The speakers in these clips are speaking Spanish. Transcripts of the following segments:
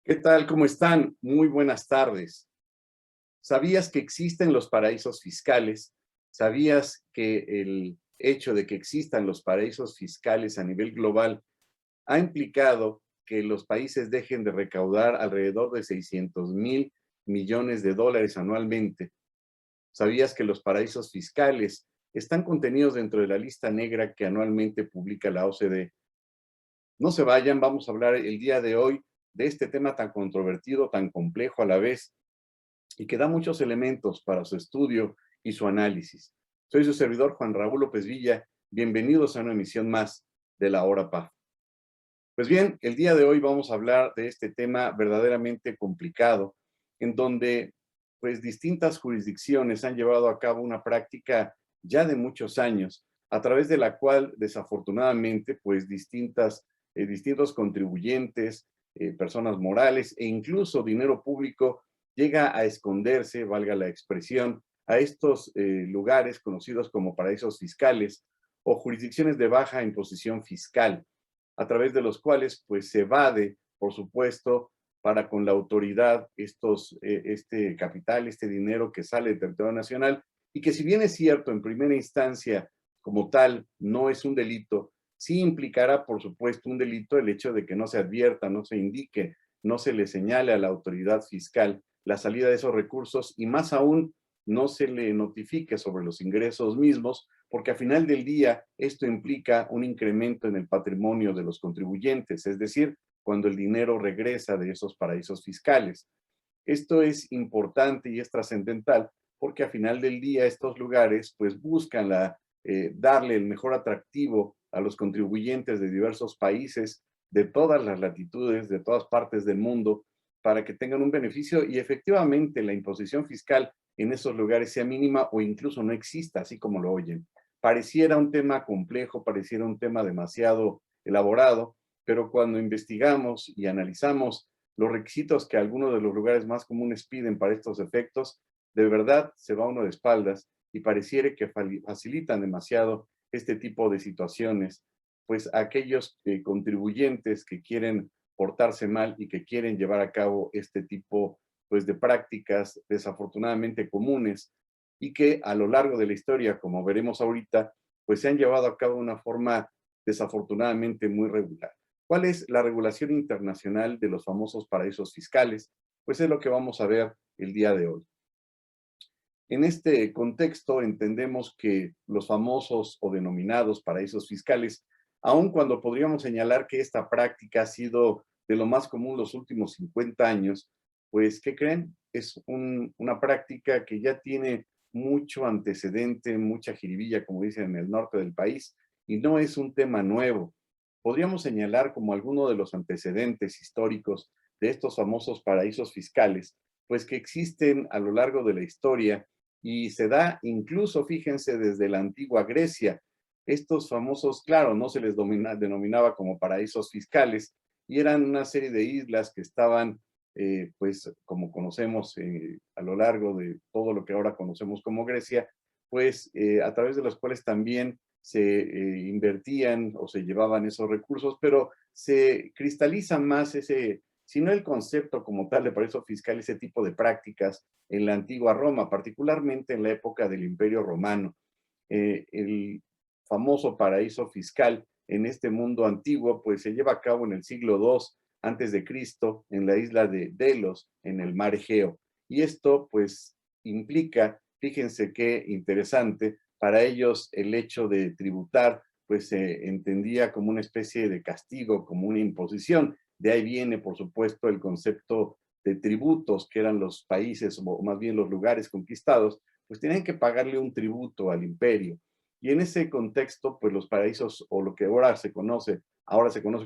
¿Qué tal? ¿Cómo están? Muy buenas tardes. ¿Sabías que existen los paraísos fiscales? ¿Sabías que el hecho de que existan los paraísos fiscales a nivel global ha implicado que los países dejen de recaudar alrededor de 600.000 millones de dólares anualmente? ¿Sabías que los paraísos fiscales están contenidos dentro de la lista negra que anualmente publica la OCDE? No se vayan, vamos a hablar el día de hoy de este tema tan controvertido, tan complejo a la vez, y que da muchos elementos para su estudio y su análisis. Soy su servidor Juan Raúl López Villa. Bienvenidos a una emisión más de La Hora PAF. Pues bien, el día de hoy vamos a hablar de este tema verdaderamente complicado, en donde pues distintas jurisdicciones han llevado a cabo una práctica ya de muchos años, a través de la cual desafortunadamente pues distintos contribuyentes, personas morales e incluso dinero público llega a esconderse, valga la expresión, a estos lugares conocidos como paraísos fiscales o jurisdicciones de baja imposición fiscal, a través de los cuales pues se evade, por supuesto, para con la autoridad este capital, este dinero que sale del territorio nacional, y que si bien es cierto en primera instancia como tal no es un delito, sí implicará, por supuesto, un delito el hecho de que no se advierta, no se indique, no se le señale a la autoridad fiscal la salida de esos recursos y más aún no se le notifique sobre los ingresos mismos, porque a final del día esto implica un incremento en el patrimonio de los contribuyentes, es decir, cuando el dinero regresa de esos paraísos fiscales. Esto es importante y es trascendental porque a final del día estos lugares pues buscan darle el mejor atractivo a los contribuyentes de diversos países, de todas las latitudes, de todas partes del mundo, para que tengan un beneficio y efectivamente la imposición fiscal en esos lugares sea mínima o incluso no exista, así como lo oyen. Pareciera un tema complejo, pareciera un tema demasiado elaborado, pero cuando investigamos y analizamos los requisitos que algunos de los lugares más comunes piden para estos efectos, de verdad se va uno de espaldas y pareciera que facilitan demasiado este tipo de situaciones, pues aquellos contribuyentes que quieren portarse mal y que quieren llevar a cabo este tipo pues de prácticas desafortunadamente comunes y que a lo largo de la historia, como veremos ahorita, pues se han llevado a cabo de una forma desafortunadamente muy regular. ¿Cuál es la regulación internacional de los famosos paraísos fiscales? Pues es lo que vamos a ver el día de hoy. En este contexto entendemos que los famosos o denominados paraísos fiscales, aun cuando podríamos señalar que esta práctica ha sido de lo más común los últimos 50 años, pues, ¿qué creen? Es una práctica que ya tiene mucho antecedente, mucha jiribilla, como dicen en el norte del país, y no es un tema nuevo. Podríamos señalar como alguno de los antecedentes históricos de estos famosos paraísos fiscales, pues que existen a lo largo de la historia y se da incluso, fíjense, desde la antigua Grecia. Estos famosos, claro, no se les denominaba como paraísos fiscales y eran una serie de islas que estaban, pues, como conocemos a lo largo de todo lo que ahora conocemos como Grecia, pues, a través de las cuales también se invertían o se llevaban esos recursos, pero se cristaliza más ese, si no el concepto como tal de paraíso fiscal, ese tipo de prácticas en la antigua Roma, particularmente en la época del Imperio Romano. El famoso paraíso fiscal en este mundo antiguo, pues se lleva a cabo en el siglo II antes de Cristo, en la isla de Delos, en el mar Egeo. Y esto, pues, implica, fíjense qué interesante, para ellos el hecho de tributar, pues se entendía como una especie de castigo, como una imposición. De ahí viene, por supuesto, el concepto de tributos, que eran los países, o más bien los lugares conquistados, pues tenían que pagarle un tributo al imperio. Y en ese contexto, pues los paraísos, o lo que ahora se conoce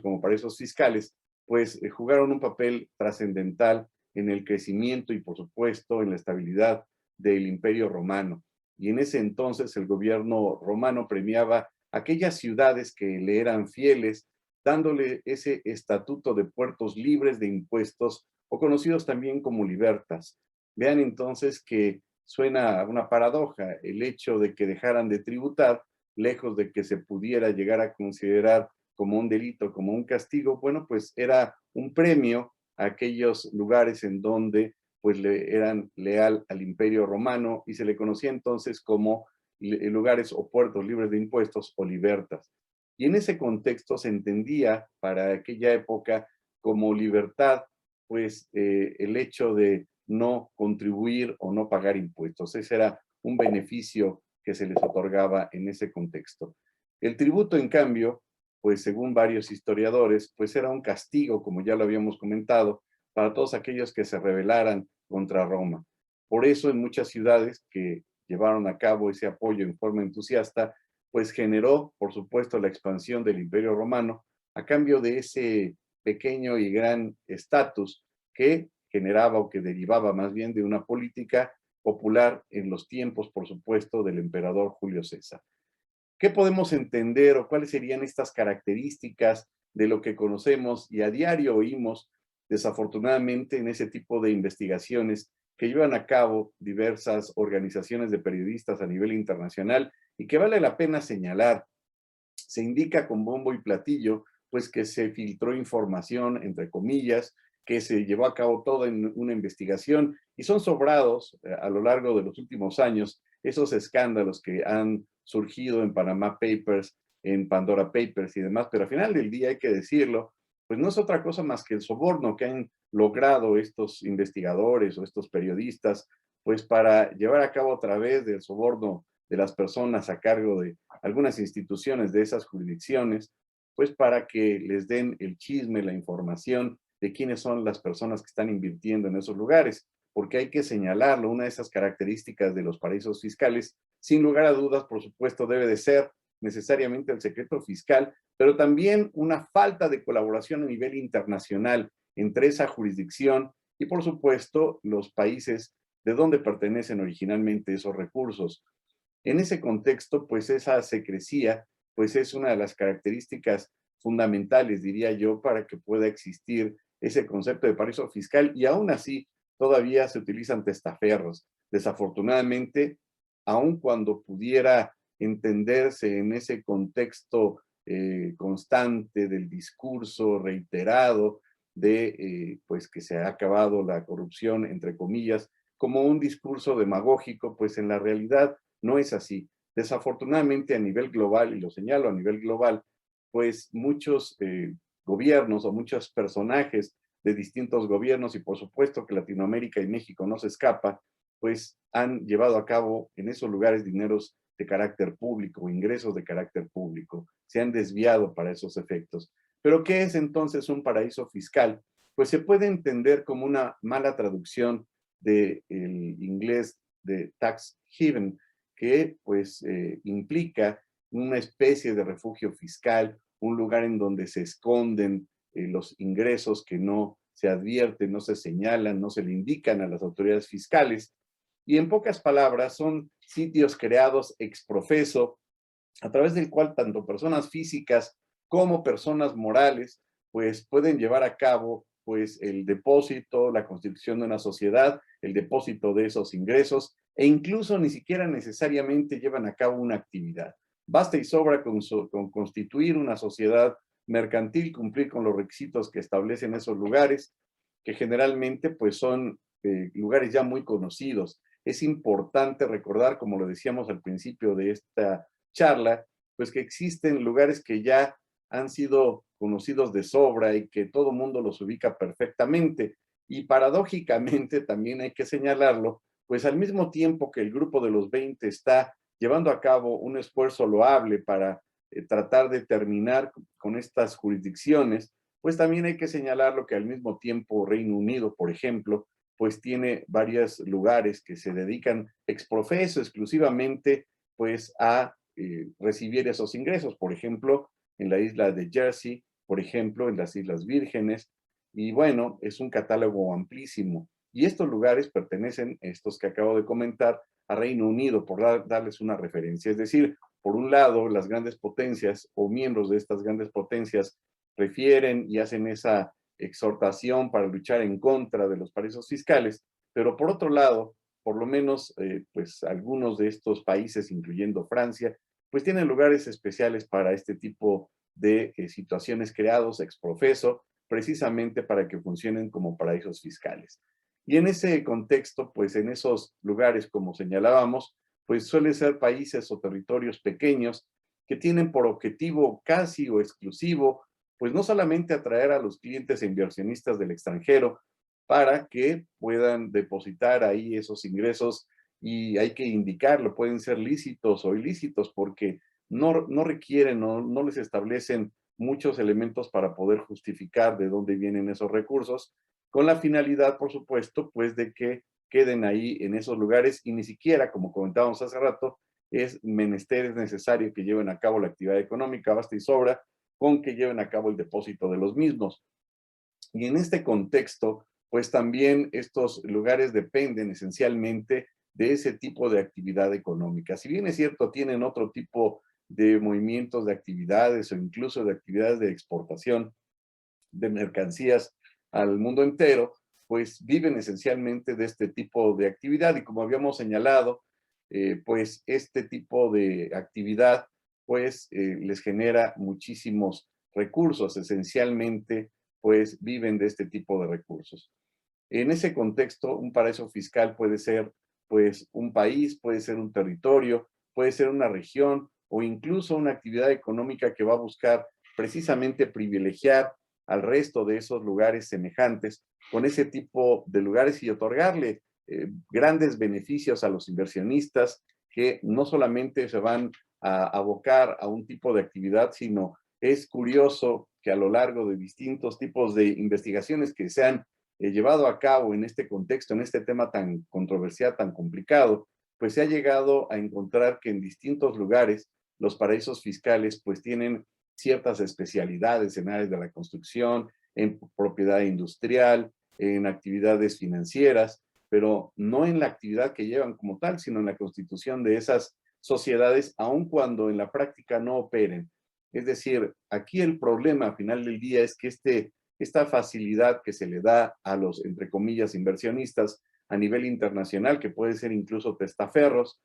como paraísos fiscales, pues jugaron un papel trascendental en el crecimiento y, por supuesto, en la estabilidad del imperio romano. Y en ese entonces el gobierno romano premiaba aquellas ciudades que le eran fieles, dándole ese estatuto de puertos libres de impuestos o conocidos también como libertas. Vean entonces que suena una paradoja el hecho de que dejaran de tributar, lejos de que se pudiera llegar a considerar como un delito, como un castigo, bueno, pues era un premio a aquellos lugares en donde pues le eran leal al Imperio Romano y se le conocía entonces como lugares o puertos libres de impuestos o libertas. Y en ese contexto se entendía para aquella época como libertad, pues el hecho de no contribuir o no pagar impuestos. Ese era un beneficio que se les otorgaba en ese contexto. El tributo, en cambio, pues según varios historiadores, pues era un castigo, como ya lo habíamos comentado, para todos aquellos que se rebelaran contra Roma. Por eso en muchas ciudades que llevaron a cabo ese apoyo en forma entusiasta, pues generó, por supuesto, la expansión del Imperio Romano a cambio de ese pequeño y gran estatus que generaba o que derivaba más bien de una política popular en los tiempos, por supuesto, del emperador Julio César. ¿Qué podemos entender o cuáles serían estas características de lo que conocemos y a diario oímos, desafortunadamente, en ese tipo de investigaciones que llevan a cabo diversas organizaciones de periodistas a nivel internacional y que vale la pena señalar? Se indica con bombo y platillo, pues que se filtró información, entre comillas, que se llevó a cabo toda en una investigación y son sobrados a lo largo de los últimos años esos escándalos que han surgido en Panama Papers, en Pandora Papers y demás, pero al final del día hay que decirlo, pues no es otra cosa más que el soborno que han logrado estos investigadores o estos periodistas, pues para llevar a cabo a través del soborno de las personas a cargo de algunas instituciones de esas jurisdicciones, pues para que les den el chisme, la información de quiénes son las personas que están invirtiendo en esos lugares, porque hay que señalarlo, una de esas características de los paraísos fiscales, sin lugar a dudas, por supuesto, debe de ser necesariamente el secreto fiscal, pero también una falta de colaboración a nivel internacional entre esa jurisdicción y, por supuesto, los países de donde pertenecen originalmente esos recursos. En ese contexto, pues esa secrecía, pues es una de las características fundamentales, diría yo, para que pueda existir ese concepto de paraíso fiscal y aún así todavía se utilizan testaferros. Desafortunadamente, aun cuando pudiera entenderse en ese contexto constante del discurso reiterado de pues que se ha acabado la corrupción, entre comillas, como un discurso demagógico, pues en la realidad no es así. Desafortunadamente a nivel global, y lo señalo a nivel global, pues muchos gobiernos o muchos personajes de distintos gobiernos, y por supuesto que Latinoamérica y México no se escapa, pues han llevado a cabo en esos lugares dineros de carácter público, ingresos de carácter público, se han desviado para esos efectos. Pero ¿qué es entonces un paraíso fiscal? Pues se puede entender como una mala traducción del inglés de tax haven, que pues implica una especie de refugio fiscal, un lugar en donde se esconden los ingresos que no se advierten, no se señalan, no se le indican a las autoridades fiscales. Y en pocas palabras, son sitios creados ex profeso, a través del cual tanto personas físicas como personas morales, pues pueden llevar a cabo pues el depósito, la constitución de una sociedad, el depósito de esos ingresos e incluso ni siquiera necesariamente llevan a cabo una actividad. Basta y sobra con constituir una sociedad mercantil, cumplir con los requisitos que establecen esos lugares, que generalmente pues son lugares ya muy conocidos. Es importante recordar, como lo decíamos al principio de esta charla, pues que existen lugares que ya han sido conocidos de sobra y que todo mundo los ubica perfectamente. Y paradójicamente también hay que señalarlo, pues al mismo tiempo que el grupo de los 20 está llevando a cabo un esfuerzo loable para tratar de terminar con estas jurisdicciones, pues también hay que señalarlo que al mismo tiempo Reino Unido, por ejemplo, pues tiene varios lugares que se dedican ex profeso exclusivamente pues a recibir esos ingresos, por ejemplo, en la isla de Jersey, por ejemplo, en las Islas Vírgenes, y bueno, es un catálogo amplísimo. Y estos lugares pertenecen, estos que acabo de comentar, a Reino Unido, por darles una referencia. Es decir, por un lado, las grandes potencias o miembros de estas grandes potencias refieren y hacen esa exhortación para luchar en contra de los paraísos fiscales, pero por otro lado, por lo menos, pues algunos de estos países, incluyendo Francia, pues tienen lugares especiales para este tipo de situaciones creados ex profeso, precisamente para que funcionen como paraísos fiscales. Y en ese contexto, pues en esos lugares, como señalábamos, pues suelen ser países o territorios pequeños que tienen por objetivo casi o exclusivo, pues no solamente atraer a los clientes e inversionistas del extranjero para que puedan depositar ahí esos ingresos, y hay que indicarlo, pueden ser lícitos o ilícitos porque no requieren o no les establecen muchos elementos para poder justificar de dónde vienen esos recursos, con la finalidad, por supuesto, pues de que queden ahí en esos lugares y ni siquiera, como comentábamos hace rato, es menester, es necesario que lleven a cabo la actividad económica, basta y sobra con que lleven a cabo el depósito de los mismos. Y en este contexto, pues también estos lugares dependen esencialmente de ese tipo de actividad económica. Si bien es cierto, tienen otro tipo de movimientos, de actividades o incluso de actividades de exportación de mercancías al mundo entero, pues viven esencialmente de este tipo de actividad. Y como habíamos señalado, pues este tipo de actividad pues les genera muchísimos recursos, esencialmente pues viven de este tipo de recursos. En ese contexto, un paraíso fiscal puede ser pues un país, puede ser un territorio, puede ser una región o incluso una actividad económica que va a buscar precisamente privilegiar al resto de esos lugares semejantes con ese tipo de lugares y otorgarle grandes beneficios a los inversionistas que no solamente se van a abocar a un tipo de actividad, sino es curioso que a lo largo de distintos tipos de investigaciones que se han llevado a cabo en este contexto, en este tema tan controversial, tan complicado, pues se ha llegado a encontrar que en distintos lugares los paraísos fiscales pues tienen ciertas especialidades en áreas de la construcción, en propiedad industrial, en actividades financieras, pero no en la actividad que llevan como tal, sino en la constitución de esas sociedades, aun cuando en la práctica no operen. Es decir, aquí el problema al final del día es que esta facilidad que se le da a los, entre comillas, inversionistas a nivel internacional, que puede ser incluso testaferros,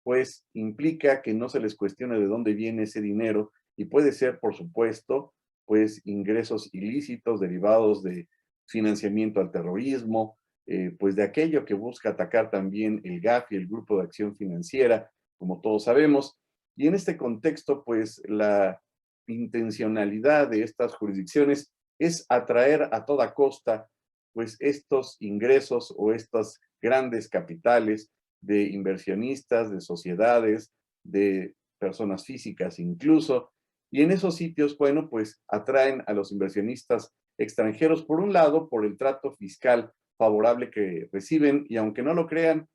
pues implica que no se les cuestione de dónde viene ese dinero y puede ser, por supuesto, pues ingresos ilícitos derivados de financiamiento al terrorismo, pues de aquello que busca atacar también el GAFI, el Grupo de Acción Financiera, como todos sabemos. Y en este contexto, pues la intencionalidad de estas jurisdicciones es atraer a toda costa pues estos ingresos o estas grandes capitales de inversionistas, de sociedades, de personas físicas incluso, y en esos sitios, bueno, pues atraen a los inversionistas extranjeros, por un lado, por el trato fiscal favorable que reciben, y aunque no lo crean,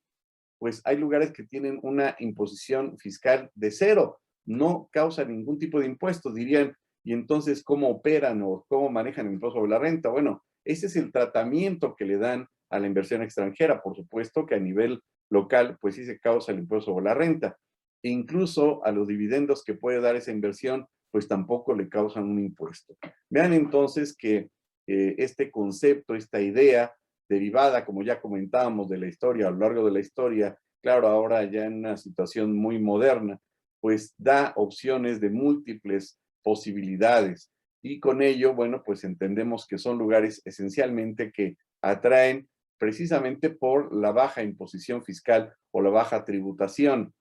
pues hay lugares que tienen una imposición fiscal de cero, no causa ningún tipo de impuestos, dirían, y entonces, ¿cómo operan o cómo manejan el impuesto sobre la renta? Bueno, ese es el tratamiento que le dan a la inversión extranjera. Por supuesto que a nivel local, pues sí se causa el impuesto sobre la renta. E incluso a los dividendos que puede dar esa inversión, pues tampoco le causan un impuesto. Vean entonces que este concepto, esta idea derivada, como ya comentábamos, de la historia, a lo largo de la historia, claro, ahora ya en una situación muy moderna, pues da opciones de múltiples posibilidades. Y con ello, bueno, pues entendemos que son lugares esencialmente que atraen precisamente por la baja imposición fiscal o la baja tributación.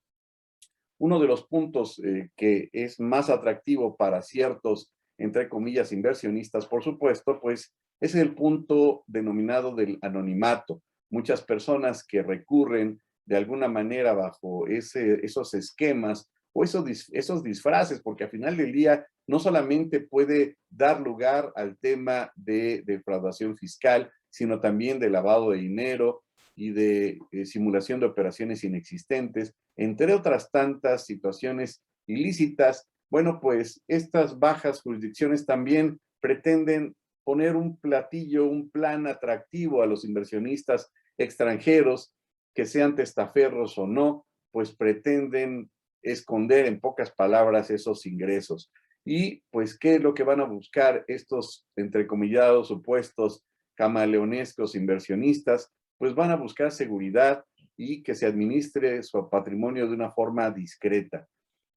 Uno de los puntos que es más atractivo para ciertos, entre comillas, inversionistas, por supuesto, pues es el punto denominado del anonimato. Muchas personas que recurren de alguna manera bajo esos esquemas o esos disfraces, porque al final del día no solamente puede dar lugar al tema de defraudación fiscal, sino también de lavado de dinero y de simulación de operaciones inexistentes, entre otras tantas situaciones ilícitas. Bueno, pues estas bajas jurisdicciones también pretenden poner un platillo, un plan atractivo a los inversionistas extranjeros, que sean testaferros o no, pues pretenden esconder en pocas palabras esos ingresos. Y pues, ¿qué es lo que van a buscar estos entrecomillados supuestos camaleonescos inversionistas? Pues van a buscar seguridad y que se administre su patrimonio de una forma discreta.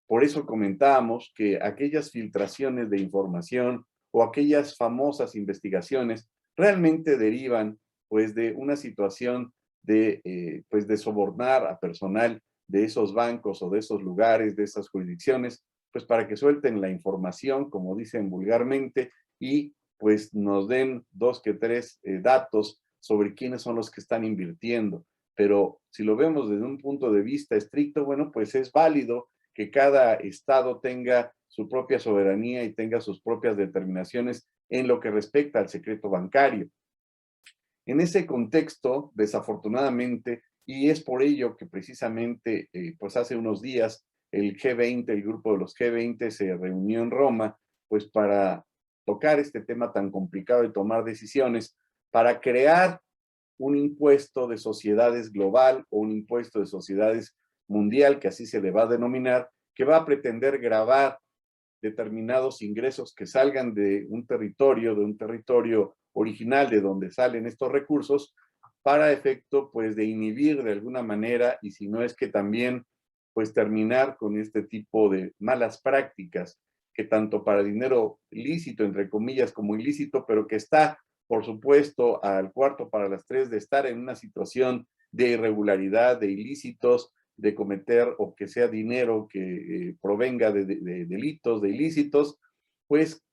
Por eso comentábamos que aquellas filtraciones de información o aquellas famosas investigaciones realmente derivan pues de una situación pues de sobornar a personal de esos bancos o de esos lugares, de esas jurisdicciones, pues para que suelten la información, como dicen vulgarmente, y pues nos den 2 que 3 datos sobre quiénes son los que están invirtiendo. Pero si lo vemos desde un punto de vista estricto, bueno, pues es válido que cada estado tenga su propia soberanía y tenga sus propias determinaciones en lo que respecta al secreto bancario. En ese contexto, desafortunadamente, y es por ello que precisamente, pues hace unos días, el G20, el grupo de los G20 se reunió en Roma, pues para tocar este tema tan complicado y tomar decisiones para crear un impuesto de sociedades global o un impuesto de sociedades mundial, que así se le va a denominar, que va a pretender gravar determinados ingresos que salgan de un territorio original de donde salen estos recursos, para efecto pues de inhibir de alguna manera, y si no es que también pues terminar con este tipo de malas prácticas que tanto para dinero lícito, entre comillas, como ilícito, pero que está, por supuesto, al cuarto para las 3 de estar en una situación de irregularidad, de ilícitos, de cometer o que sea dinero que provenga de delitos, de ilícitos, pues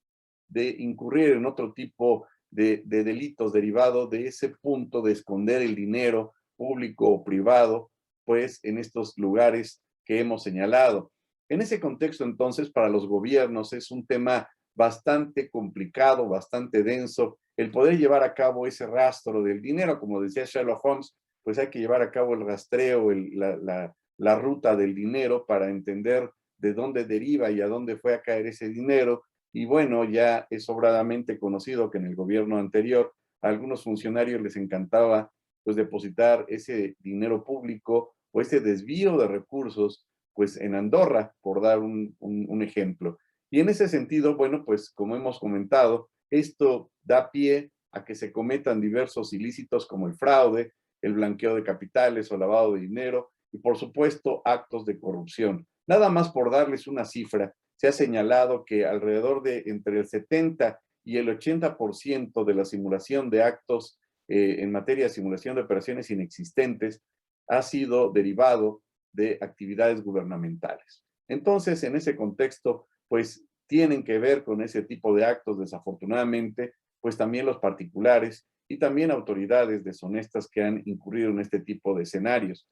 de incurrir en otro tipo de delitos derivados de ese punto de esconder el dinero público o privado, pues en estos lugares que hemos señalado. En ese contexto, entonces, para los gobiernos es un tema bastante complicado, bastante denso, el poder llevar a cabo ese rastro del dinero, como decía Sherlock Holmes, pues hay que llevar a cabo el rastreo, la ruta del dinero para entender de dónde deriva y a dónde fue a caer ese dinero. Y bueno, ya es sobradamente conocido que en el gobierno anterior a algunos funcionarios les encantaba pues depositar ese dinero público o ese desvío de recursos pues en Andorra, por dar un ejemplo. Y en ese sentido, bueno, pues como hemos comentado, esto da pie a que se cometan diversos ilícitos como el fraude, el blanqueo de capitales o lavado de dinero y por supuesto actos de corrupción. Nada más por darles una cifra, se ha señalado que alrededor de entre el 70 y el 80% de la simulación de actos en materia de simulación de operaciones inexistentes ha sido derivado de actividades gubernamentales. Entonces, en ese contexto, pues tienen que ver con ese tipo de actos, desafortunadamente, pues también los particulares y también autoridades deshonestas que han incurrido en este tipo de escenarios.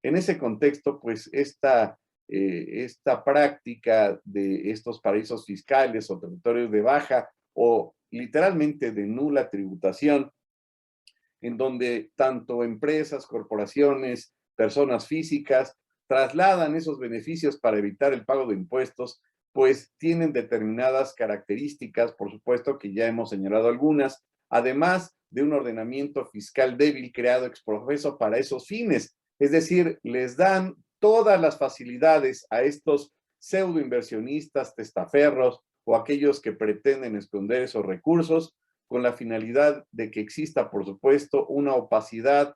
En ese contexto, pues esta práctica de estos paraísos fiscales o territorios de baja o literalmente de nula tributación, en donde tanto empresas, corporaciones, personas físicas trasladan esos beneficios para evitar el pago de impuestos, pues tienen determinadas características, por supuesto que ya hemos señalado algunas, además de un ordenamiento fiscal débil creado ex profeso para esos fines. Es decir, les dan todas las facilidades a estos pseudo inversionistas, testaferros o aquellos que pretenden esconder esos recursos con la finalidad de que exista, por supuesto, una opacidad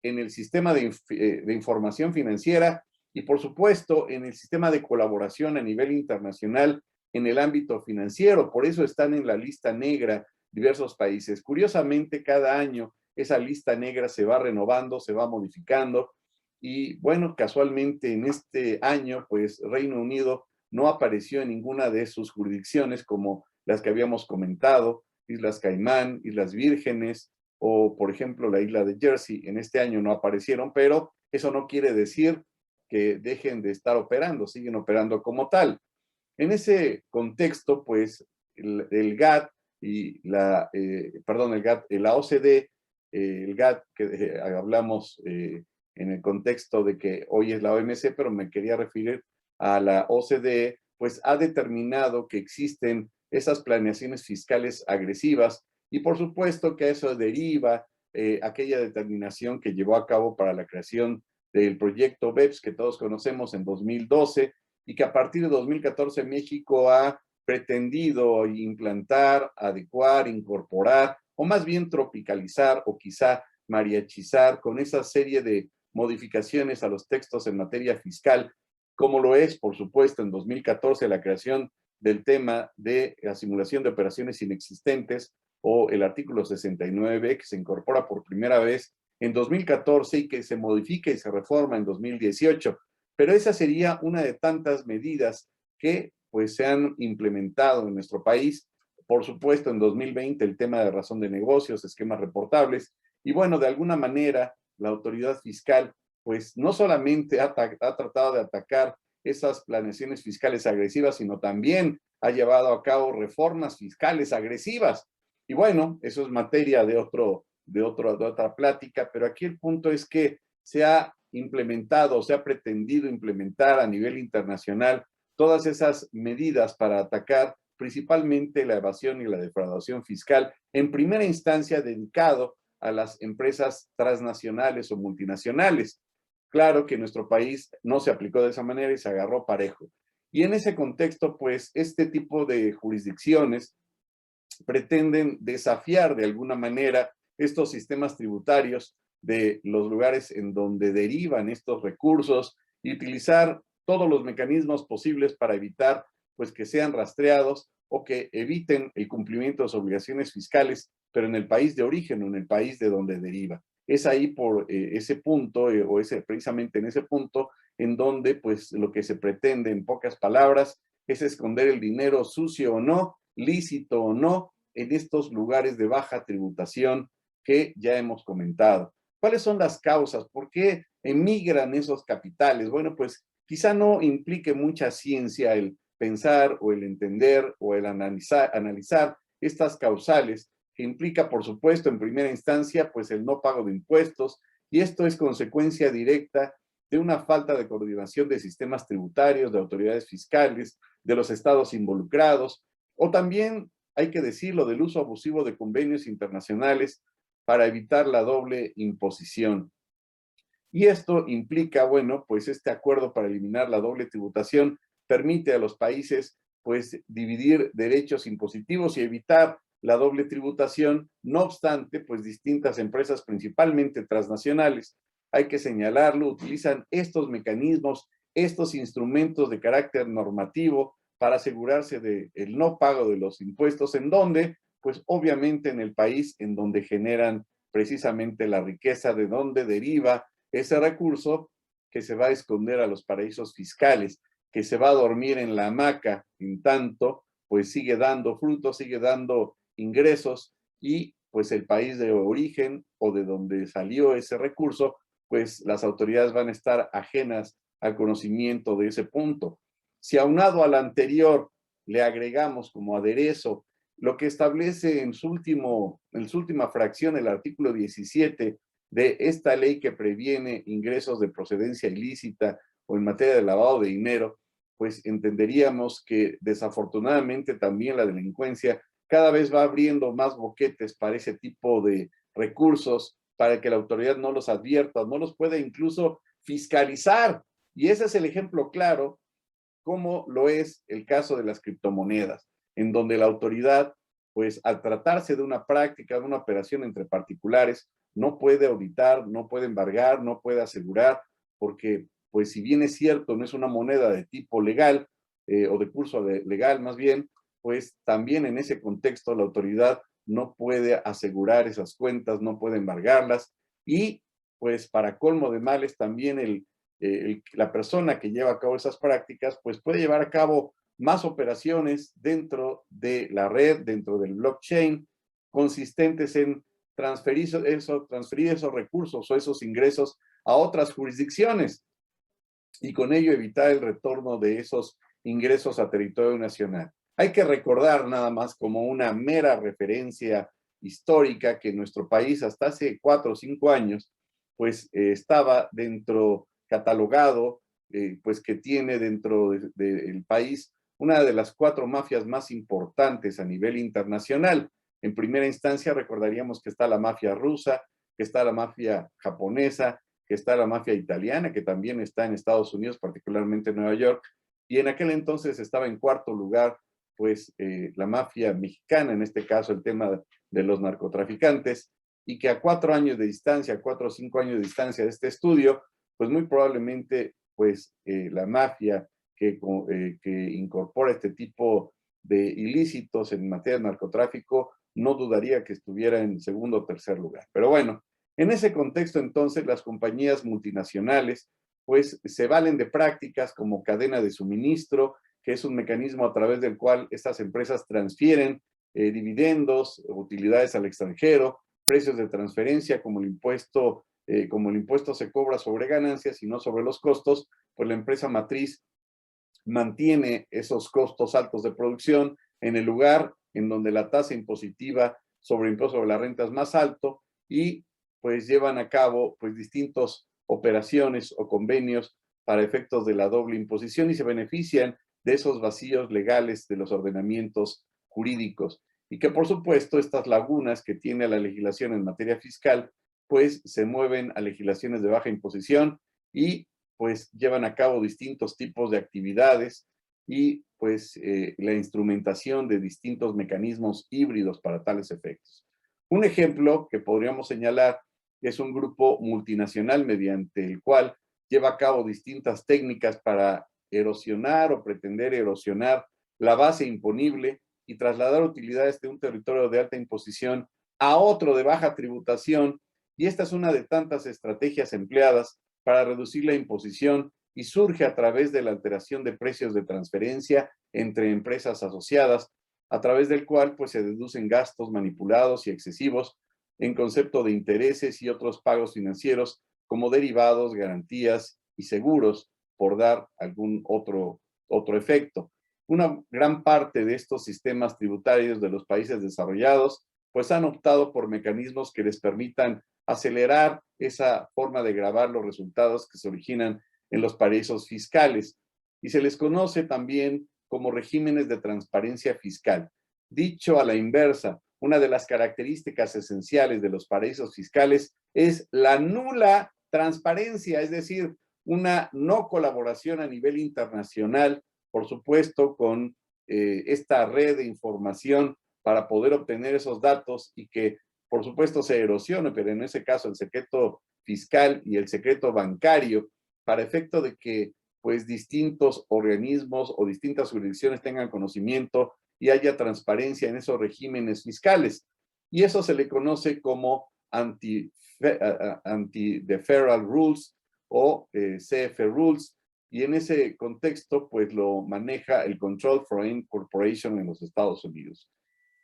en el sistema de información financiera y, por supuesto, en el sistema de colaboración a nivel internacional en el ámbito financiero. Por eso están en la lista negra diversos países. Curiosamente, cada año esa lista negra se va renovando, se va modificando y, bueno, casualmente en este año, pues Reino Unido no apareció en ninguna de sus jurisdicciones como las que habíamos comentado, Islas Caimán, Islas Vírgenes o, por ejemplo, la isla de Jersey. En este año no aparecieron, pero eso no quiere decir que dejen de estar operando, siguen operando como tal. En ese contexto, pues, el GATT y el GATT, la OCDE, el GATT que hablamos en el contexto de que hoy es la OMC, pero me quería referir a la OCDE, pues ha determinado que existen esas planeaciones fiscales agresivas y por supuesto que eso deriva aquella determinación que llevó a cabo para la creación del proyecto BEPS que todos conocemos en 2012 y que a partir de 2014 México ha pretendido implantar, adecuar, incorporar o más bien tropicalizar o quizá mariachizar con esa serie de modificaciones a los textos en materia fiscal, como lo es, por supuesto, en 2014 la creación del tema de la simulación de operaciones inexistentes o el artículo 69 que se incorpora por primera vez en 2014 y que se modifica y se reforma en 2018. Pero esa sería una de tantas medidas que pues se han implementado en nuestro país. Por supuesto, en 2020 el tema de razón de negocios, esquemas reportables, y bueno, de alguna manera la autoridad fiscal pues no solamente ha tratado de atacar esas planeaciones fiscales agresivas, sino también ha llevado a cabo reformas fiscales agresivas. Y bueno, eso es materia de otra plática, pero aquí el punto es que se ha implementado, se ha pretendido implementar a nivel internacional todas esas medidas para atacar principalmente la evasión y la defraudación fiscal, en primera instancia dedicado a las empresas transnacionales o multinacionales. Claro que en nuestro país no se aplicó de esa manera y se agarró parejo. Y en ese contexto, pues, este tipo de jurisdicciones pretenden desafiar de alguna manera estos sistemas tributarios de los lugares en donde derivan estos recursos y utilizar todos los mecanismos posibles para evitar pues que sean rastreados o que eviten el cumplimiento de sus obligaciones fiscales, pero en el país de origen o en el país de donde deriva. Es ahí por ese punto, precisamente en ese punto, en donde pues lo que se pretende en pocas palabras es esconder el dinero sucio o no, lícito o no, en estos lugares de baja tributación que ya hemos comentado. ¿Cuáles son las causas? ¿Por qué emigran esos capitales? Bueno, pues quizá no implique mucha ciencia el pensar o el entender o el analizar estas causales, que implica, por supuesto, en primera instancia, pues el no pago de impuestos, y esto es consecuencia directa de una falta de coordinación de sistemas tributarios, de autoridades fiscales, de los estados involucrados, o también, hay que decirlo, del uso abusivo de convenios internacionales para evitar la doble imposición. Y esto implica, bueno, pues este acuerdo para eliminar la doble tributación permite a los países, pues, dividir derechos impositivos y evitar la doble tributación. No obstante, pues, distintas empresas, principalmente transnacionales, hay que señalarlo, utilizan estos mecanismos, estos instrumentos de carácter normativo para asegurarse del no pago de los impuestos, en donde, pues, obviamente en el país en donde generan precisamente la riqueza, de donde deriva ese recurso que se va a esconder a los paraísos fiscales, que se va a dormir en la hamaca, en tanto, pues sigue dando frutos, sigue dando ingresos y pues el país de origen o de donde salió ese recurso, pues las autoridades van a estar ajenas al conocimiento de ese punto. Si aunado al anterior le agregamos como aderezo lo que establece en su última fracción el artículo 17 de esta ley que previene ingresos de procedencia ilícita o en materia de lavado de dinero, pues entenderíamos que desafortunadamente también la delincuencia cada vez va abriendo más boquetes para ese tipo de recursos, para que la autoridad no los advierta, no los pueda incluso fiscalizar. Y ese es el ejemplo claro, como lo es el caso de las criptomonedas, en donde la autoridad, pues al tratarse de una práctica, de una operación entre particulares, no puede auditar, no puede embargar, no puede asegurar, porque pues si bien es cierto, no es una moneda de tipo legal o de curso legal más bien, pues también en ese contexto la autoridad no puede asegurar esas cuentas, no puede embargarlas y pues para colmo de males también la persona que lleva a cabo esas prácticas pues puede llevar a cabo más operaciones dentro de la red, dentro del blockchain, consistentes en transferir esos recursos o esos ingresos a otras jurisdicciones y con ello evitar el retorno de esos ingresos a territorio nacional. Hay que recordar nada más como una mera referencia histórica que nuestro país hasta hace 4 o 5 años pues estaba catalogado, pues que tiene dentro del país una de las 4 mafias más importantes a nivel internacional. En primera instancia recordaríamos que está la mafia rusa, que está la mafia japonesa, que está la mafia italiana, que también está en Estados Unidos, particularmente en Nueva York, y en aquel entonces estaba en cuarto lugar, pues, la mafia mexicana, en este caso el tema de los narcotraficantes, y que a 4 años de distancia, 4 o 5 años de distancia de este estudio, pues muy probablemente, pues, la mafia que incorpora este tipo de ilícitos en materia de narcotráfico, no dudaría que estuviera en segundo o tercer lugar. Pero bueno, en ese contexto entonces las compañías multinacionales pues se valen de prácticas como cadena de suministro, que es un mecanismo a través del cual estas empresas transfieren dividendos, utilidades al extranjero, precios de transferencia como el impuesto se cobra sobre ganancias y no sobre los costos, pues la empresa matriz mantiene esos costos altos de producción en el lugar en donde la tasa impositiva sobre impuesto sobre la renta es más alto y pues llevan a cabo pues distintas operaciones o convenios para efectos de la doble imposición y se benefician de esos vacíos legales de los ordenamientos jurídicos y que por supuesto estas lagunas que tiene la legislación en materia fiscal pues se mueven a legislaciones de baja imposición y pues llevan a cabo distintos tipos de actividades y pues la instrumentación de distintos mecanismos híbridos para tales efectos. Un ejemplo que podríamos señalar es un grupo multinacional mediante el cual lleva a cabo distintas técnicas para erosionar o pretender erosionar la base imponible y trasladar utilidades de un territorio de alta imposición a otro de baja tributación, y esta es una de tantas estrategias empleadas para reducir la imposición y surge a través de la alteración de precios de transferencia entre empresas asociadas, a través del cual pues, se deducen gastos manipulados y excesivos en concepto de intereses y otros pagos financieros como derivados, garantías y seguros, por dar algún otro efecto. Una gran parte de estos sistemas tributarios de los países desarrollados pues han optado por mecanismos que les permitan acelerar esa forma de gravar los resultados que se originan en los paraísos fiscales. Y se les conoce también como regímenes de transparencia fiscal. Dicho a la inversa, una de las características esenciales de los paraísos fiscales es la nula transparencia, es decir, una no colaboración a nivel internacional, por supuesto, con esta red de información para poder obtener esos datos y que por supuesto se erosione, pero en ese caso el secreto fiscal y el secreto bancario, para efecto de que pues distintos organismos o distintas jurisdicciones tengan conocimiento y haya transparencia en esos regímenes fiscales. Y eso se le conoce como anti-deferral rules o CF rules, y en ese contexto pues lo maneja el Control Foreign Corporation en los Estados Unidos.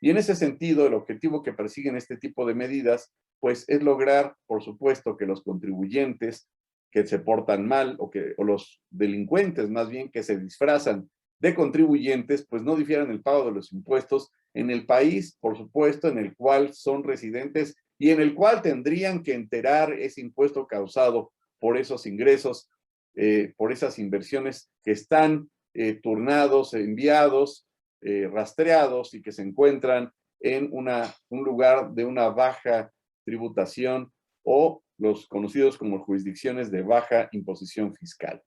Y en ese sentido, el objetivo que persiguen este tipo de medidas, pues es lograr, por supuesto, que los contribuyentes que se portan mal o los delincuentes más bien que se disfrazan de contribuyentes, pues no difieran el pago de los impuestos en el país, por supuesto, en el cual son residentes y en el cual tendrían que enterar ese impuesto causado por esos ingresos, por esas inversiones que están turnados, enviados, rastreados y que se encuentran en un lugar de una baja tributación o los conocidos como jurisdicciones de baja imposición fiscal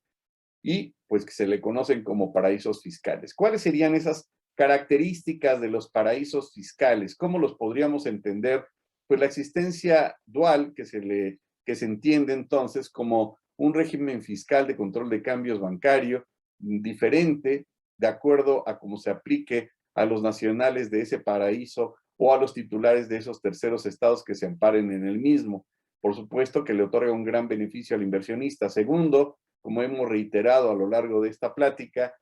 y pues que se le conocen como paraísos fiscales. ¿Cuáles serían esas características de los paraísos fiscales? ¿Cómo los podríamos entender? Pues la existencia dual que se entiende entonces como un régimen fiscal de control de cambios bancario diferente de acuerdo a cómo se aplique a los nacionales de ese paraíso o a los titulares de esos terceros estados que se amparen en el mismo. Por supuesto que le otorga un gran beneficio al inversionista. Segundo, como hemos reiterado a lo largo de esta plática,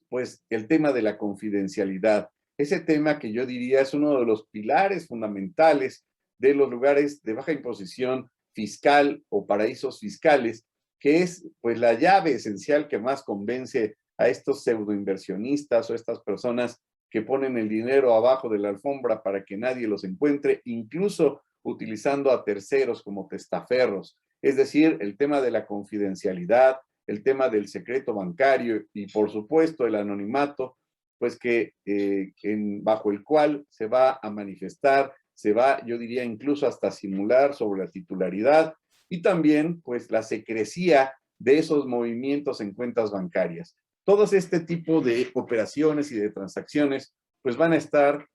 pues el tema de la confidencialidad. Ese tema que yo diría es uno de los pilares fundamentales de los lugares de baja imposición fiscal o paraísos fiscales, que es pues la llave esencial que más convence a estos pseudoinversionistas o estas personas que ponen el dinero abajo de la alfombra para que nadie los encuentre, incluso utilizando a terceros como testaferros. Es decir, el tema de la confidencialidad, el tema del secreto bancario y por supuesto el anonimato, pues que bajo el cual se va a manifestar, se va, yo diría incluso hasta simular sobre la titularidad y también pues la secrecía de esos movimientos en cuentas bancarias. Todos este tipo de operaciones y de transacciones pues van a estar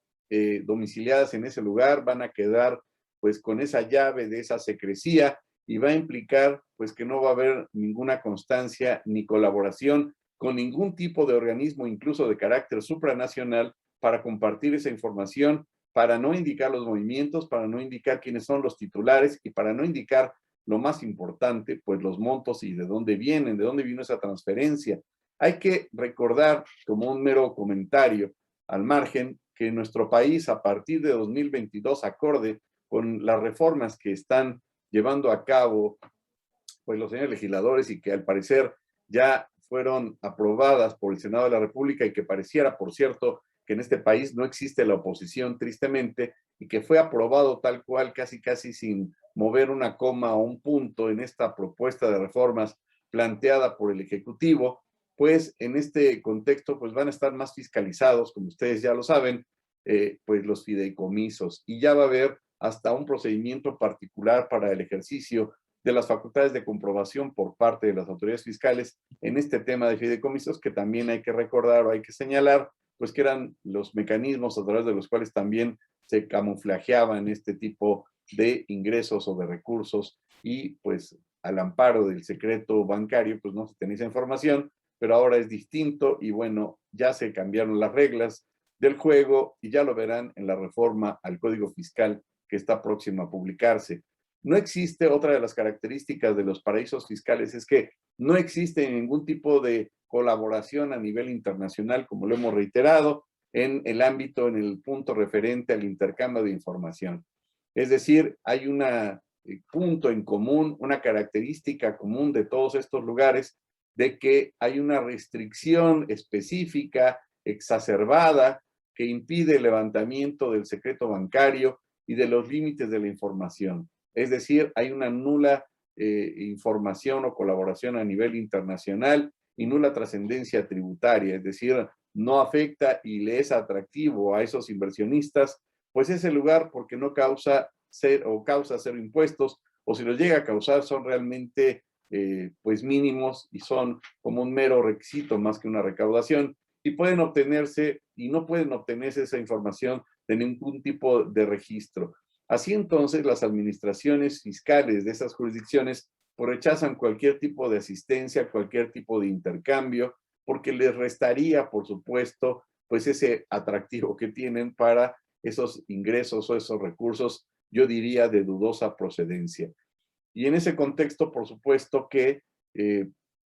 domiciliadas en ese lugar, van a quedar pues con esa llave de esa secrecía y va a implicar pues que no va a haber ninguna constancia ni colaboración con ningún tipo de organismo, incluso de carácter supranacional, para compartir esa información, para no indicar los movimientos, para no indicar quiénes son los titulares y para no indicar lo más importante, pues los montos y de dónde vienen, de dónde vino esa transferencia. Hay que recordar, como un mero comentario al margen, que en nuestro país, a partir de 2022, acorde con las reformas que están llevando a cabo pues, los señores legisladores y que al parecer ya fueron aprobadas por el Senado de la República y que pareciera, por cierto, que en este país no existe la oposición, tristemente, y que fue aprobado tal cual, casi casi sin mover una coma o un punto en esta propuesta de reformas planteada por el Ejecutivo, pues en este contexto pues van a estar más fiscalizados, como ustedes ya lo saben, pues los fideicomisos, y ya va a haber hasta un procedimiento particular para el ejercicio de las facultades de comprobación por parte de las autoridades fiscales en este tema de fideicomisos, que también hay que recordar o hay que señalar, pues que eran los mecanismos a través de los cuales también se camuflajeaban este tipo de ingresos o de recursos y pues al amparo del secreto bancario, pues no se tenía esa información, pero ahora es distinto y bueno, ya se cambiaron las reglas del juego y ya lo verán en la reforma al Código Fiscal que está próxima a publicarse. No existe, otra de las características de los paraísos fiscales es que no existe ningún tipo de colaboración a nivel internacional, como lo hemos reiterado, en el ámbito, en el punto referente al intercambio de información. Es decir, hay un punto en común, una característica común de todos estos lugares, de que hay una restricción específica, exacerbada, que impide el levantamiento del secreto bancario y de los límites de la información. Es decir, hay una nula información o colaboración a nivel internacional y nula trascendencia tributaria, es decir, no afecta y le es atractivo a esos inversionistas, pues ese lugar porque no causa cero impuestos, o si los llega a causar son realmente pues mínimos y son como un mero requisito más que una recaudación, y pueden obtenerse y no pueden obtenerse esa información de ningún tipo de registro. Así entonces, las administraciones fiscales de esas jurisdicciones pues, rechazan cualquier tipo de asistencia, cualquier tipo de intercambio, porque les restaría, por supuesto, pues ese atractivo que tienen para esos ingresos o esos recursos, yo diría, de dudosa procedencia. Y en ese contexto, por supuesto que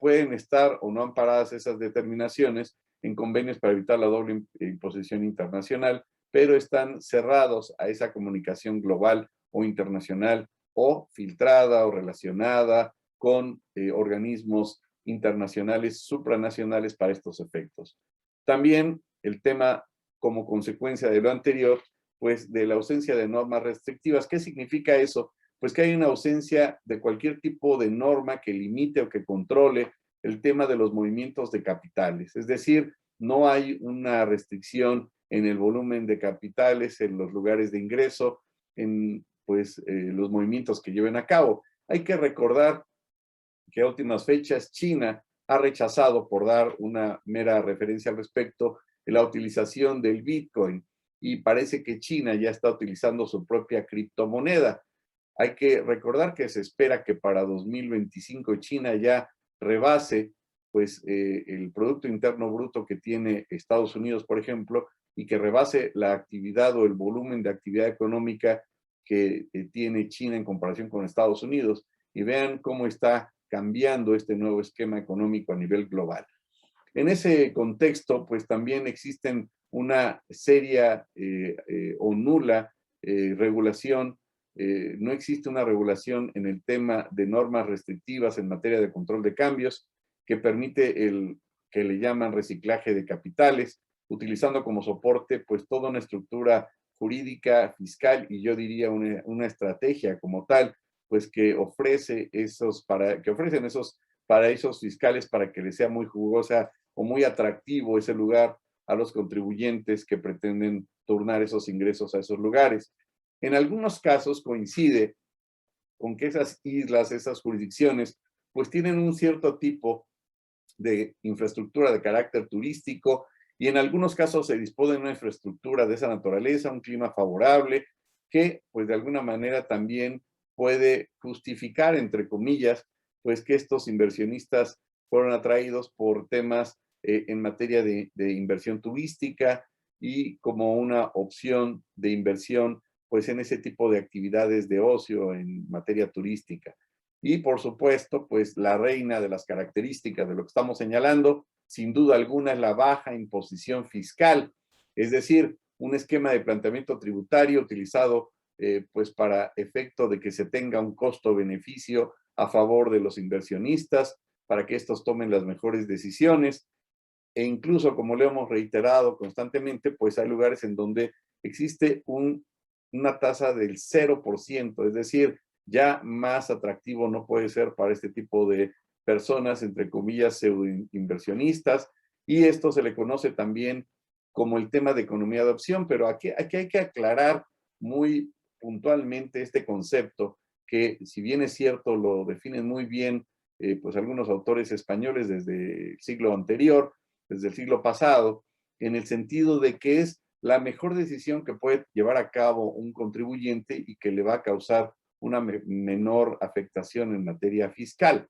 pueden estar o no amparadas esas determinaciones en convenios para evitar la doble imposición internacional, pero están cerrados a esa comunicación global o internacional o filtrada o relacionada con organismos internacionales, supranacionales para estos efectos. También el tema, como consecuencia de lo anterior, pues de la ausencia de normas restrictivas. ¿Qué significa eso? Pues que hay una ausencia de cualquier tipo de norma que limite o que controle el tema de los movimientos de capitales. Es decir, no hay una restricción en el volumen de capitales, en los lugares de ingreso, en pues, los movimientos que lleven a cabo. Hay que recordar que a últimas fechas China ha rechazado, por dar una mera referencia al respecto, la utilización del Bitcoin y parece que China ya está utilizando su propia criptomoneda. Hay que recordar que se espera que para 2025 China ya rebase pues, el Producto Interno Bruto que tiene Estados Unidos, por ejemplo, y que rebase la actividad o el volumen de actividad económica que tiene China en comparación con Estados Unidos. Y vean cómo está cambiando este nuevo esquema económico a nivel global. En ese contexto, pues también existen una seria o nula regulación. No existe una regulación en el tema de normas restrictivas en materia de control de cambios que permite el que le llaman reciclaje de capitales, utilizando como soporte pues toda una estructura jurídica, fiscal y yo diría una estrategia como tal, pues que ofrecen esos paraísos fiscales para que les sea muy jugosa o muy atractivo ese lugar a los contribuyentes que pretenden turnar esos ingresos a esos lugares. En algunos casos coincide con que esas islas, esas jurisdicciones, pues tienen un cierto tipo de infraestructura de carácter turístico y en algunos casos se dispone de una infraestructura de esa naturaleza, un clima favorable, que pues de alguna manera también puede justificar, entre comillas, pues que estos inversionistas fueron atraídos por temas en materia de inversión turística y como una opción de inversión pues en ese tipo de actividades de ocio en materia turística. Y por supuesto, pues la reina de las características de lo que estamos señalando, sin duda alguna, es la baja imposición fiscal, es decir, un esquema de planteamiento tributario utilizado pues para efecto de que se tenga un costo-beneficio a favor de los inversionistas, para que estos tomen las mejores decisiones. E incluso, como le hemos reiterado constantemente, pues hay lugares en donde existe una tasa del 0%, es decir, ya más atractivo no puede ser para este tipo de personas, entre comillas, pseudo inversionistas, y esto se le conoce también como el tema de economía de opción, pero aquí hay que aclarar muy puntualmente este concepto, que si bien es cierto, lo definen muy bien pues algunos autores españoles desde el siglo anterior, desde el siglo pasado, en el sentido de que es la mejor decisión que puede llevar a cabo un contribuyente y que le va a causar una menor afectación en materia fiscal.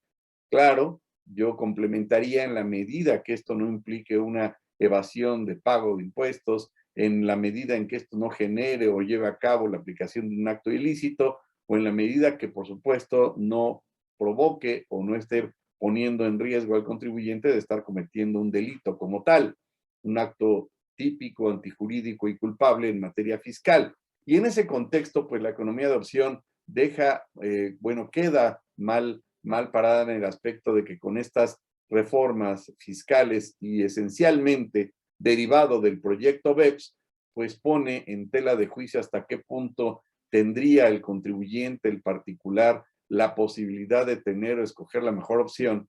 Claro, yo complementaría en la medida que esto no implique una evasión de pago de impuestos, en la medida en que esto no genere o lleve a cabo la aplicación de un acto ilícito, o en la medida que, por supuesto, no provoque o no esté poniendo en riesgo al contribuyente de estar cometiendo un delito como tal, un acto típico, antijurídico y culpable en materia fiscal. Y en ese contexto, pues la economía de opción deja, bueno, queda mal parada en el aspecto de que con estas reformas fiscales y esencialmente derivado del proyecto BEPS, pues pone en tela de juicio hasta qué punto tendría el contribuyente, el particular, la posibilidad de tener o escoger la mejor opción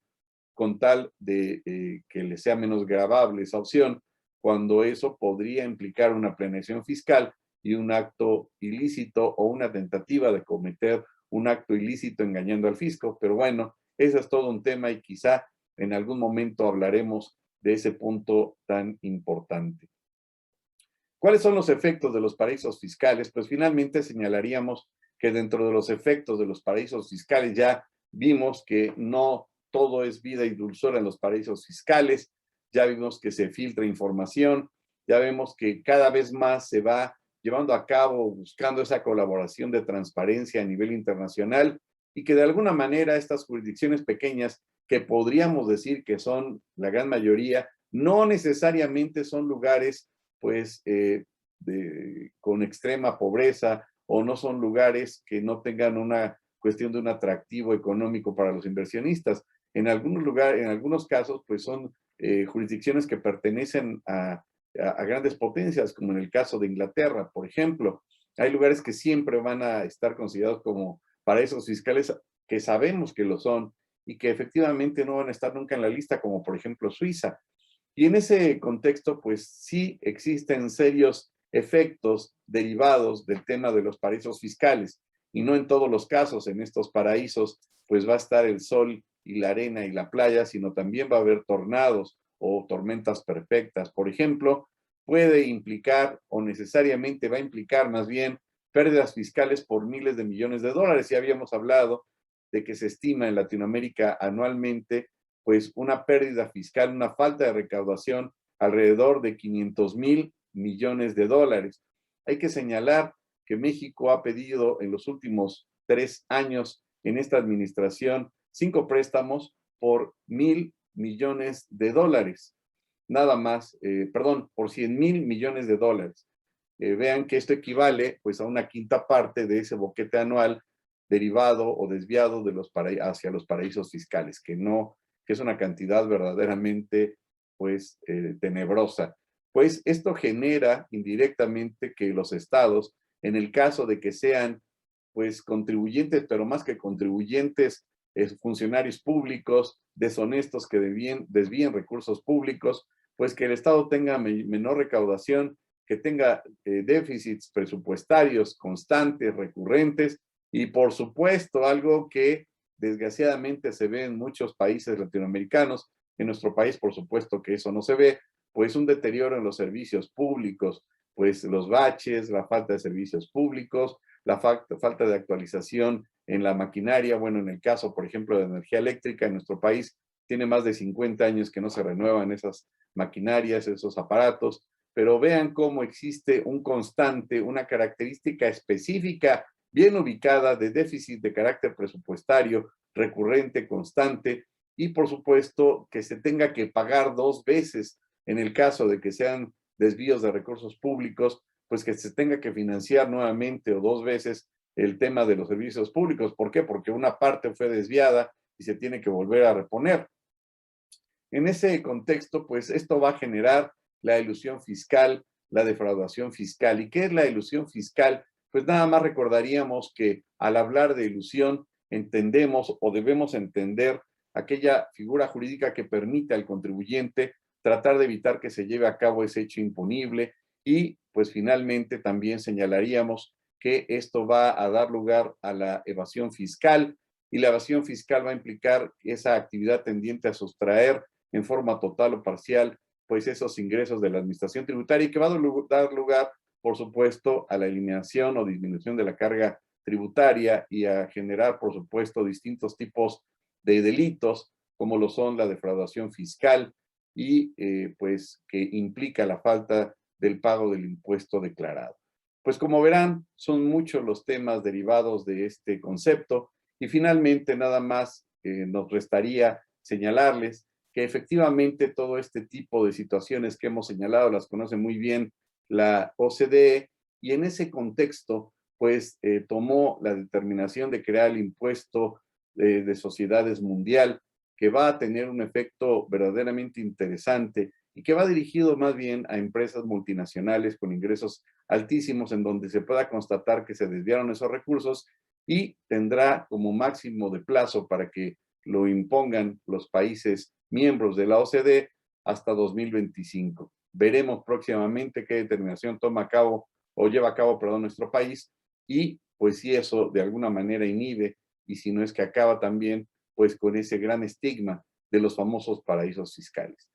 con tal de que le sea menos gravable esa opción, cuando eso podría implicar una planeación fiscal y un acto ilícito o una tentativa de cometer un acto ilícito engañando al fisco. Pero bueno, ese es todo un tema y quizá en algún momento hablaremos de ese punto tan importante. ¿Cuáles son los efectos de los paraísos fiscales? Pues finalmente señalaríamos que dentro de los efectos de los paraísos fiscales ya vimos que no todo es vida y dulzura en los paraísos fiscales, ya vimos que se filtra información, ya vemos que cada vez más se va llevando a cabo, buscando esa colaboración de transparencia a nivel internacional y que de alguna manera estas jurisdicciones pequeñas, que podríamos decir que son la gran mayoría, no necesariamente son lugares pues con extrema pobreza o no son lugares que no tengan una cuestión de un atractivo económico para los inversionistas. En algunos lugares, en algunos casos, pues son jurisdicciones que pertenecen a grandes potencias, como en el caso de Inglaterra, por ejemplo. Hay lugares que siempre van a estar considerados como paraísos fiscales, que sabemos que lo son y que efectivamente no van a estar nunca en la lista, como por ejemplo Suiza. Y en ese contexto, pues sí existen serios efectos derivados del tema de los paraísos fiscales. Y no en todos los casos en estos paraísos, pues va a estar el sol y la arena y la playa, sino también va a haber tornados o tormentas perfectas. Por ejemplo, puede implicar o necesariamente va a implicar más bien pérdidas fiscales por miles de millones de dólares. Ya habíamos hablado de que se estima en Latinoamérica anualmente pues una pérdida fiscal, una falta de recaudación alrededor de 500,000 millones de dólares. Hay que señalar que México ha pedido en los últimos 3 años en esta administración 5 préstamos por 1,000 millones de dólares. Nada más, perdón, por 100,000 millones de dólares. Vean que esto equivale pues a una quinta parte de ese boquete anual derivado o desviado de hacia los paraísos fiscales, que es una cantidad verdaderamente pues tenebrosa. Pues esto genera indirectamente que los estados, en el caso de que sean pues contribuyentes, pero más que contribuyentes, funcionarios públicos deshonestos que desvíen recursos públicos, pues que el estado tenga menor recaudación, que tenga déficits presupuestarios constantes, recurrentes, y por supuesto algo que desgraciadamente se ve en muchos países latinoamericanos. En nuestro país, por supuesto que eso no se ve, pues un deterioro en los servicios públicos, pues los baches, la falta de servicios públicos, la falta de actualización en la maquinaria. Bueno, en el caso, por ejemplo, de energía eléctrica en nuestro país, tiene más de 50 años que no se renuevan esas maquinarias, esos aparatos, pero vean cómo existe un constante, una característica específica, bien ubicada de déficit de carácter presupuestario, recurrente, constante, y por supuesto que se tenga que pagar 2 veces en el caso de que sean desvíos de recursos públicos, pues que se tenga que financiar nuevamente o 2 veces el tema de los servicios públicos. ¿Por qué? Porque una parte fue desviada y se tiene que volver a reponer. En ese contexto, pues esto va a generar la elusión fiscal, la defraudación fiscal. ¿Y qué es la elusión fiscal? Pues nada más recordaríamos que al hablar de elusión entendemos o debemos entender aquella figura jurídica que permite al contribuyente tratar de evitar que se lleve a cabo ese hecho impunible y pues finalmente también señalaríamos que esto va a dar lugar a la evasión fiscal y la evasión fiscal va a implicar esa actividad tendiente a sustraer en forma total o parcial, pues esos ingresos de la administración tributaria y que va a dar lugar, por supuesto, a la eliminación o disminución de la carga tributaria y a generar, por supuesto, distintos tipos de delitos, como lo son la defraudación fiscal y pues que implica la falta del pago del impuesto declarado. Pues como verán, son muchos los temas derivados de este concepto y finalmente nada más nos restaría señalarles que efectivamente todo este tipo de situaciones que hemos señalado las conoce muy bien la OCDE y en ese contexto pues tomó la determinación de crear el impuesto de sociedades mundial que va a tener un efecto verdaderamente interesante y que va dirigido más bien a empresas multinacionales con ingresos altísimos en donde se pueda constatar que se desviaron esos recursos y tendrá como máximo de plazo para que lo impongan los países miembros de la OCDE hasta 2025. Veremos próximamente qué determinación toma a cabo o lleva a cabo, perdón, nuestro país y pues si eso de alguna manera inhibe y si no es que acaba también pues con ese gran estigma de los famosos paraísos fiscales.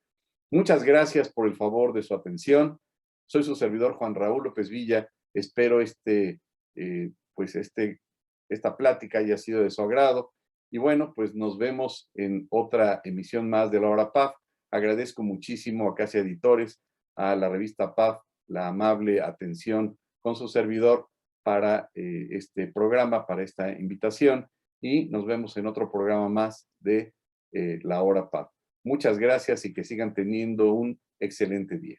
Muchas gracias por el favor de su atención. Soy su servidor Juan Raúl López Villa. Espero esta plática haya sido de su agrado. Y bueno, pues nos vemos en otra emisión más de la Hora PAF. Agradezco muchísimo a Casa Editores, a la revista PAF, la amable atención con su servidor para este programa, para esta invitación. Y nos vemos en otro programa más de la Hora PAF. Muchas gracias y que sigan teniendo un excelente día.